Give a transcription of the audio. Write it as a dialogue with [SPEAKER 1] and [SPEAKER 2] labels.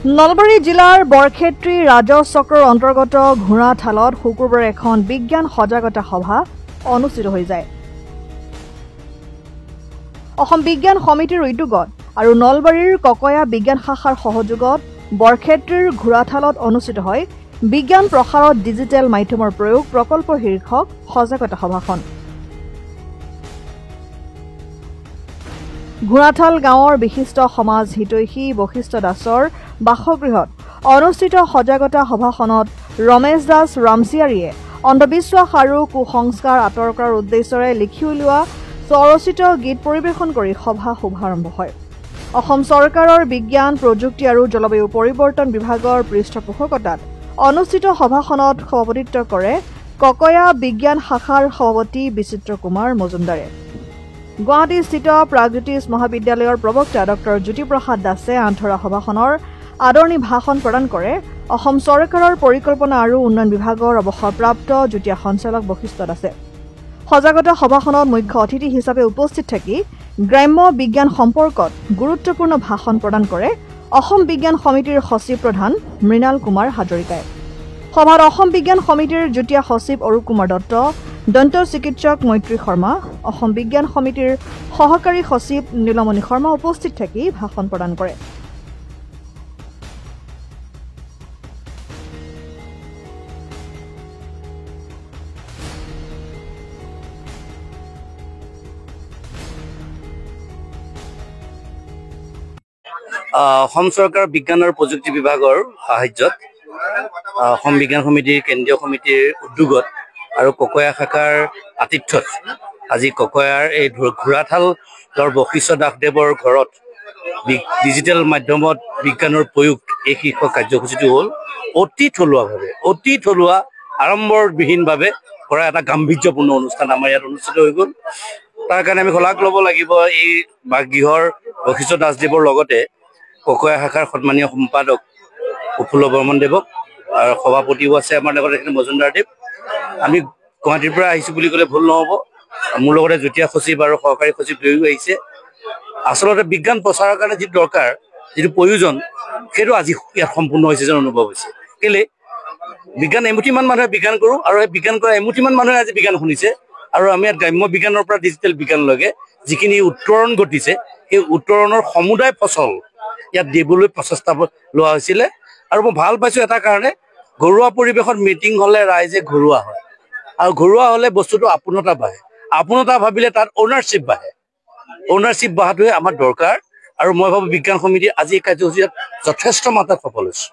[SPEAKER 1] নলবাৰী জিলাৰ বৰক্ষেত্ৰী ৰাজহ চক্ৰৰ অন্তৰ্গত ঘোঁৰাঠালত শুকুৰবাৰে এখন বিজ্ঞান সজাগতা সভা অনুষ্ঠিত হৈ যায়। অসম বিজ্ঞান সমিতিৰ উদ্যোগত আৰু নলবাৰীৰ ককয়া বিজ্ঞান শাখাৰ সহযোগত বৰক্ষেত্ৰীৰ ঘোঁৰাঠালত অনুষ্ঠিত হয় বিজ্ঞান প্ৰসাৰত ডিজিটেল মাধ্যমৰ প্ৰয়োগ প্ৰকল্প শীৰ্ষক সজাগতা সভাখন। ঘোঁৰাঠাল গাঁৱৰ বিশিষ্ট সমাজ হিতৈষী বশিষ্ঠ দাসৰ বাসগৃহত অনুষ্ঠিত সজাগতা সভাখনত ৰমেশ দাস ৰামচিয়াৰীয়ে অন্ধবিশ্বাস আৰু কুসংস্কাৰ আঁতৰ কৰাৰ উদ্দেশ্যৰে লিখি উলিওৱা স্বৰচিত গীত পৰিৱেশন কৰি সভা শুভাৰম্ভ হয়। অসম চৰকাৰৰ বিজ্ঞান প্ৰযুক্তি আৰু জলবায়ু পৰিৱৰ্তন বিভাগৰ পৃষ্ঠপোষকতাত অনুষ্ঠিত সভাখনত সভাপতিত্ব কৰে ককয়া বিজ্ঞান শাখাৰ সভাপতি বিচিত্ৰ কুমাৰ মজুমদাৰে। গুৱাহাটীস্থিত প্ৰাগজ্যোতিষ মহাবিদ্যালয়ৰ প্ৰবক্তা ডক্টৰ জ্যোতিপ্ৰসাদ দাসে আঁঠৰা সভাখনৰ আদৰণি ভাষণ প্ৰদান কৰে অসম চৰকাৰৰ পৰিকল্পনা আৰু উন্নয়ন বিভাগৰ অৱসৰপ্ৰাপ্ত যুটীয়া সঞ্চালক বশিষ্ঠ দাসে। সজাগতা সভাখনত মুখ্য অতিথি হিচাপে উপস্থিত থাকি গ্ৰাম্য বিজ্ঞান সম্পৰ্কত গুৰুত্বপূৰ্ণ ভাষণ প্ৰদান কৰে অসম বিজ্ঞান সমিতিৰ সচিব প্ৰধান মৃণাল কুমাৰ হাজৰিকাই। সভাত অসম বিজ্ঞান সমিতিৰ যুটীয়া সচিব অৰূপ কুমাৰ দত্ত, দন্ত চিকিৎসক মৈত্ৰী শৰ্মা, অসম বিজ্ঞান সমিতিৰ সহকাৰী সচিব নীলমণি শৰ্মা উপস্থিত থাকি ভাষণ প্ৰদান কৰে।
[SPEAKER 2] অসম চৰকাৰৰ বিজ্ঞান আৰু প্ৰযুক্তি বিভাগৰ সাহায্যত অসম বিজ্ঞান সমিতিৰ কেন্দ্ৰীয় সমিতিৰ উদ্যোগত আৰু ককয়া শাখাৰ আতিথ্যত আজি ককয়াৰ এই ঘোঁৰাঠালৰ বশিষ্ঠ দাসদেৱৰ ঘৰত ডিজিটেল মাধ্যমত বিজ্ঞানৰ প্ৰয়োগ এই শীৰ্ষক কাৰ্যসূচীটো হ'ল অতি থলুৱা আড়ম্বৰবিহীনভাৱে কৰা এটা গাম্ভীৰ্যপূৰ্ণ অনুষ্ঠান আমাৰ ইয়াত অনুষ্ঠিত হৈ গ'ল। তাৰ কাৰণে আমি শলাগ ল'ব লাগিব এই বাসগৃহৰ বশিষ্ঠ দাসদেৱৰ লগতে ককয়া শাখাৰ সন্মানীয় সম্পাদক প্ৰফুল্ল বৰ্মনদেৱক আৰু সভাপতিও আছে আমাৰ লগত এইখিনি মজুমদাৰদেৱ। আমি গুৱাহাটীৰ পৰা আহিছোঁ বুলি ক'লে ভুল নহ'ব। মোৰ লগতে যুটীয়া সচিব আৰু সহকাৰী সচিব দুয়ো আহিছে। আচলতে বিজ্ঞান প্ৰচাৰৰ কাৰণে যিটো দৰকাৰ, যিটো প্ৰয়োজন, সেইটো আজি ইয়াত সম্পূৰ্ণ হৈছে যেন অনুভৱ হৈছে। কেলে বিজ্ঞান এমুঠিমান মানুহে বিজ্ঞান কৰোঁ আৰু এই বিজ্ঞান কৰা এমুঠিমান মানুহে আজি বিজ্ঞান শুনিছে আৰু আমি ইয়াত গ্ৰাম্য বিজ্ঞানৰ পৰা ডিজিটেল বিজ্ঞানলৈকে যিখিনি উত্তৰণ ঘটিছে সেই উত্তৰণৰ সমুদায় ফচল ইয়াত দিবলৈ প্ৰচেষ্টা লোৱা হৈছিলে। আৰু মই ভাল পাইছোঁ এটা কাৰণে, ঘৰুৱা পৰিৱেশত মিটিং হ'লে ৰাইজে ঘৰুৱা হয় আৰু ঘৰুৱা হ'লে বস্তুটো আপোনতা বাঢ়ে। আপোনতা ভাবিলে তাত অ'নাৰশ্বিপ বাঢ়ে। অ'নাৰশ্বিপ বঢ়াটোৱে আমাৰ দৰকাৰ আৰু মই ভাবোঁ বিজ্ঞান সমিতি আজি এই কাৰ্যসূচীত যথেষ্ট মাত্ৰাত সফল হৈছে।